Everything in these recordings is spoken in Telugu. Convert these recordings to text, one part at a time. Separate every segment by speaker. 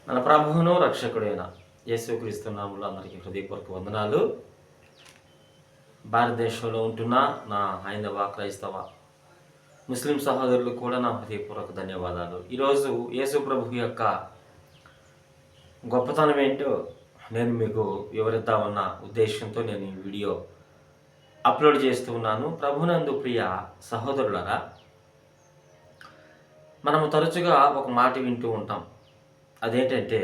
Speaker 1: మన ప్రభువును రక్షకుడైన యేసుక్రీస్తు నామములో అందరికీ హృదయపూర్వక వందనాలు. భారతదేశంలో ఉంటున్న నా హైందవ, క్రైస్తవ, ముస్లిం సహోదరులు కూడా నా హృదయపూర్వక ధన్యవాదాలు. ఈరోజు యేసు ప్రభు యొక్క గొప్పతనం ఏంటో నేను మీకు వివరిద్దామన్న ఉద్దేశంతో నేను ఈ వీడియో అప్లోడ్ చేస్తూ ఉన్నాను. ప్రభునందు ప్రియ సహోదరులరా, మనము తరచుగా ఒక మాట వింటూ ఉంటాం. అదేంటంటే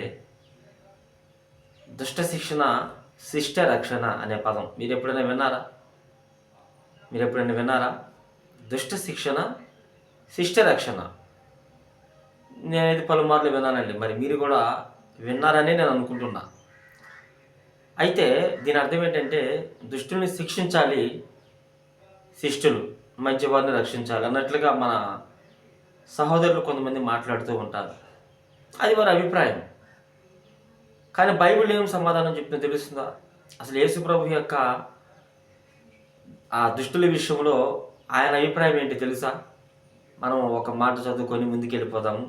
Speaker 1: దుష్ట శిక్షణ శిష్ట రక్షణ అనే పదం మీరు ఎప్పుడైనా విన్నారా? దుష్ట శిక్షణ శిష్ట రక్షణ. నేను ఇది పలుమార్లు విన్నానండి. మరి మీరు కూడా విన్నారని నేను అనుకుంటున్నా. అయితే దీని అర్థం ఏంటంటే దుష్టుల్ని శిక్షించాలి, శిష్టులు మంచివారిని రక్షించాలి అన్నట్లుగా మన సహోదరులు కొంతమంది మాట్లాడుతూ ఉంటారు. అది వారి అభిప్రాయం. కానీ బైబిల్ ఏం సమాధానం చెప్తుందో తెలుస్తుందా? అసలు యేసు ప్రభు యొక్క ఆ దుష్టుల విషయంలో ఆయన అభిప్రాయం ఏంటి తెలుసా? మనం ఒక మాట చదువుకొని ముందుకెళ్ళిపోదాము.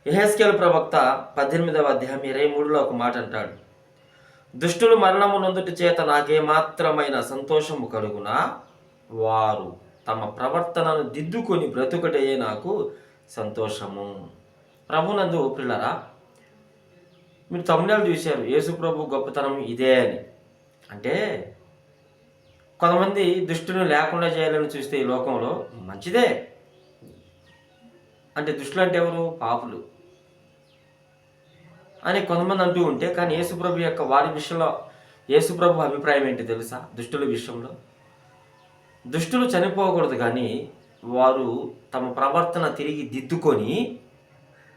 Speaker 1: యెహెజ్కేలు ప్రవక్త 18వ అధ్యాయం 23లో ఒక మాట అంటాడు. దుష్టులు మరణము నొందుటి చేత నాకేమాత్రమైన సంతోషము కలుగునా, వారు తమ ప్రవర్తనను దిద్దుకొని బ్రతుకటే నాకు సంతోషము. ప్రభునందు ప్రియులారా, మీరు తమిళనాడు చూశారు యేసు ప్రభు గొప్పతనం ఇదే అని. అంటే కొంతమంది దుష్టుని లేకుండా చేయాలని చూస్తే ఈ లోకంలో మంచిదే. అంటే దుష్టులు అంటే ఎవరు? పాపులు అని కొంతమంది అంటూ ఉంటే, కానీ యేసుప్రభు యొక్క వారి విషయంలో యేసుప్రభు అభిప్రాయం ఏంటి తెలుసా? దుష్టుల విషయంలో దుష్టులు చనిపోకూడదు, కానీ వారు తమ ప్రవర్తన తిరిగి దిద్దుకొని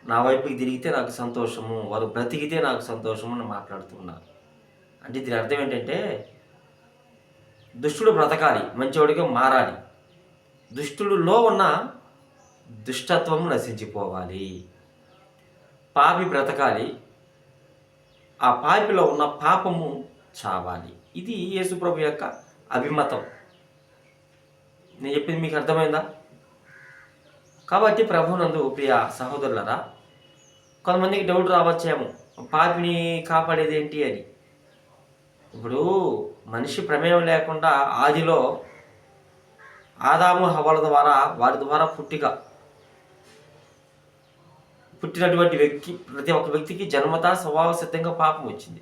Speaker 1: నా వైపుకి తిరిగితే నాకు సంతోషము, వారు బ్రతికితే నాకు సంతోషము అని మాట్లాడుతున్నారు. అంటే దీని అర్థం ఏంటంటే దుష్టుడు బ్రతకాలి, మంచివాడిగా మారాలి. దుష్టులలో ఉన్న దుష్టత్వము నశించిపోవాలి, పాపి బ్రతకాలి, ఆ పాపిలో ఉన్న పాపము చావాలి. ఇది యేసుప్రభు యొక్క అభిమతం. నేను చెప్పింది మీకు అర్థమైందా? కాబట్టి ప్రభునందు ప్రియ సహోదరులరా, కొంతమందికి డౌట్ రావచ్చేమో, పాపిని కాపాడేది ఏంటి అని. ఇప్పుడు మనిషి ప్రమేయం లేకుండా ఆదిలో ఆదాము హవ్వల ద్వారా, వారి ద్వారా పుట్టినటువంటి ప్రతి ఒక్క వ్యక్తికి జన్మతా స్వభావ సిద్ధంగా పాపం వచ్చింది.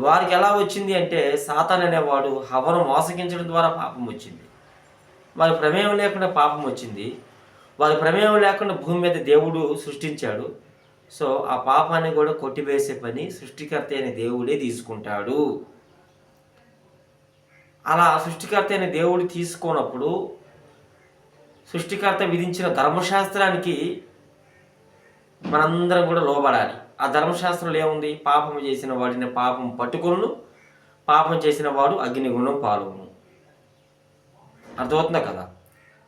Speaker 1: వారికి ఎలా వచ్చింది అంటే సాతాను అనేవాడు హవ్వను మోసగించడం ద్వారా పాపం వచ్చింది. వారి ప్రమేయం లేకుండా పాపం వచ్చింది. వారి ప్రమేయం లేకుండా భూమి మీద దేవుడు సృష్టించాడు. సో ఆ పాపాన్ని కూడా కొట్టివేసే పని సృష్టికర్త అయిన దేవుడే తీసుకుంటాడు. అలా సృష్టికర్త అయిన దేవుడు తీసుకున్నప్పుడు సృష్టికర్త విధించిన ధర్మశాస్త్రానికి మనందరం కూడా లోబడాలి. ఆ ధర్మశాస్త్రంలో ఏముంది? పాపం చేసిన వాడిని పాపం పట్టుకొను, పాపం చేసిన వాడు అగ్నిగుండం పాలును. అర్థమవుతుందా కదా?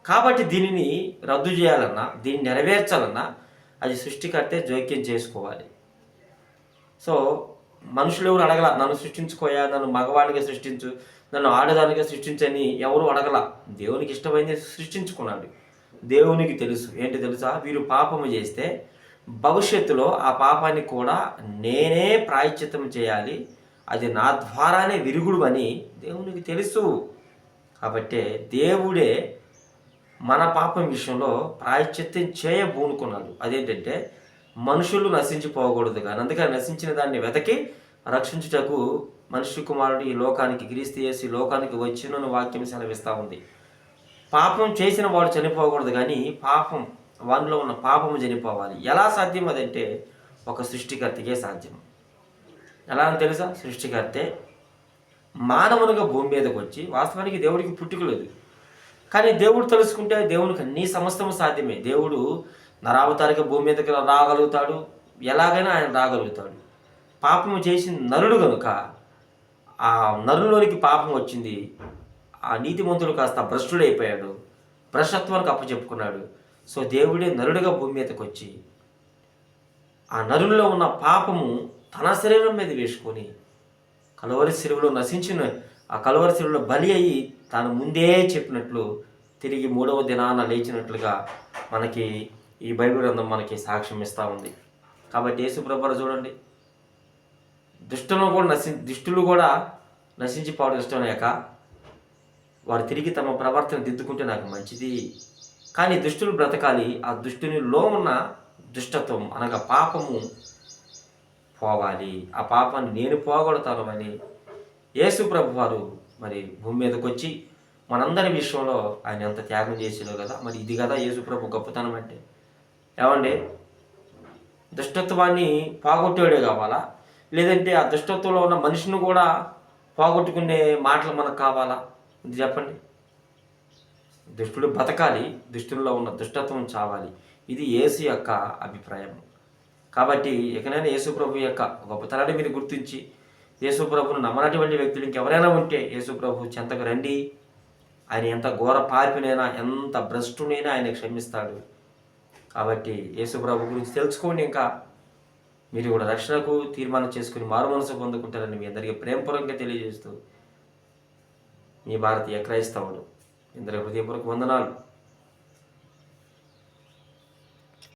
Speaker 1: కాబట్టి దీనిని రద్దు చేయాలన్నా, దీన్ని నెరవేర్చాలన్నా అది సృష్టికర్తే జోక్యం చేసుకోవాలి. సో మనుషులు ఎవరు అడగల, నన్ను సృష్టించుకోయా, నన్ను మగవాడిగా సృష్టించు, నన్ను ఆడదానిగా సృష్టించని ఎవరు అడగల. దేవునికి ఇష్టమైంది సృష్టించుకున్నాడు. దేవునికి తెలుసు ఏంటి తెలుసా? వీరు పాపము చేస్తే భవిష్యత్తులో ఆ పాపాన్ని కూడా నేనే ప్రాయశ్చిత్తం చేయాలి, అది నా ద్వారానే విరుగుడు అని దేవునికి తెలుసు. కాబట్టి దేవుడే మన పాపం విషయంలో ప్రాయశ్చిత్తం చేయబూనుకున్నాడు. అదేంటంటే మనుషులు నశించిపోకూడదు, కానీ అందుకని నశించిన దాన్ని వెతకి రక్షించుటకు మనుష్య కుమారుడు ఈ లోకానికి, క్రీస్తు యేసు ఈ లోకానికి వచ్చినను వాక్యం సెలవిస్తూ ఉంది. పాపం చేసిన వాడు చనిపోకూడదు, కానీ పాపం వానిలో ఉన్న పాపము చనిపోవాలి. ఎలా సాధ్యం అదంటే ఒక సృష్టికర్తకే సాధ్యం. ఎలా అని తెలుసా? సృష్టికర్తే మానవునిగా భూమి మీదకి వచ్చి, వాస్తవానికి దేవుడికి పుట్టుక లేదు, కానీ దేవుడు తెలుసుకుంటే దేవునికి అన్ని సమస్తము సాధ్యమే. దేవుడు నరావతారిగా భూమి మీదకి రాగలుగుతాడు, ఎలాగైనా ఆయన రాగలుగుతాడు. పాపము చేసిన నరుడు కనుక ఆ నరులోనికి పాపం వచ్చింది. ఆ నీతిమంతుడు కాస్త భ్రష్టుడైపోయాడు, భ్రష్టత్వానికి అప్పచెప్పుకున్నాడు. సో దేవుడే నరుడుగా భూమి మీదకి వచ్చి ఆ నరుల్లో ఉన్న పాపము తన శరీరం మీద వేసుకొని కలువరి శిలువలో నశించిన ఆ కలువరి శిలువలో బలి అయ్యి తాను ముందే చెప్పినట్లు తిరిగి 3వ దినాన లేచినట్లుగా మనకి ఈ బైబిల్ గ్రంథం మనకి సాక్ష్యం ఇస్తూ ఉంది. కాబట్టి యేసుప్రభు వారు చూడండి, దుష్టులు కూడా నశించిపోవడం ఇష్టం లేక వారు తిరిగి తమ ప్రవర్తన దిద్దుకుంటే నాకు మంచిది. కానీ దుష్టులు బ్రతకాలి. ఆ దుష్టునిలో ఉన్న దుష్టత్వం అనగా పాపము పోవాలి. ఆ పాపాన్ని నేను పోగొడతాను అని యేసు ప్రభు వారు మరి భూమి మీదకి వచ్చి మనందరి విషయంలో ఆయన ఎంత త్యాగం చేసినో కదా. మరి ఇది కదా యేసు ప్రభు గొప్పతనం అంటే. ఏమండి, దుష్టత్వాన్ని పోగొట్టేవాడే కావాలా, లేదంటే ఆ దుష్టత్వంలో ఉన్న మనిషిని కూడా పోగొట్టుకునే మాటలు మనకు కావాలా? ఇది చెప్పండి. దుష్టుడు బతకాలి, దుష్టుల్లో ఉన్న దుష్టత్వం చావాలి. ఇది యేసు యొక్క అభిప్రాయం. కాబట్టి ఇకనైనా యేసు ప్రభు యొక్క గొప్పతనాన్ని మీరు గుర్తించి యేసు ప్రభును నమ్మనటువంటి వ్యక్తులు ఇంకెవరైనా ఉంటే యేసు ప్రభు చెంతకు రండి. ఆయన ఎంత ఘోర పాపినైనా, ఎంత భ్రష్టునైనా ఆయన క్షమిస్తాడు. కాబట్టి యేసు ప్రభు గురించి తెలుసుకోండి. ఇంకా మీరు కూడా రక్షణకు తీర్మానం చేసుకుని మారు మనసు పొందుకుంటారని మీ అందరికీ ప్రేమపూర్వకంగా తెలియజేస్తూ మీ భారతీయ క్రైస్తవుడు. ఇందరి హృదయపూర్వక వందనాలు.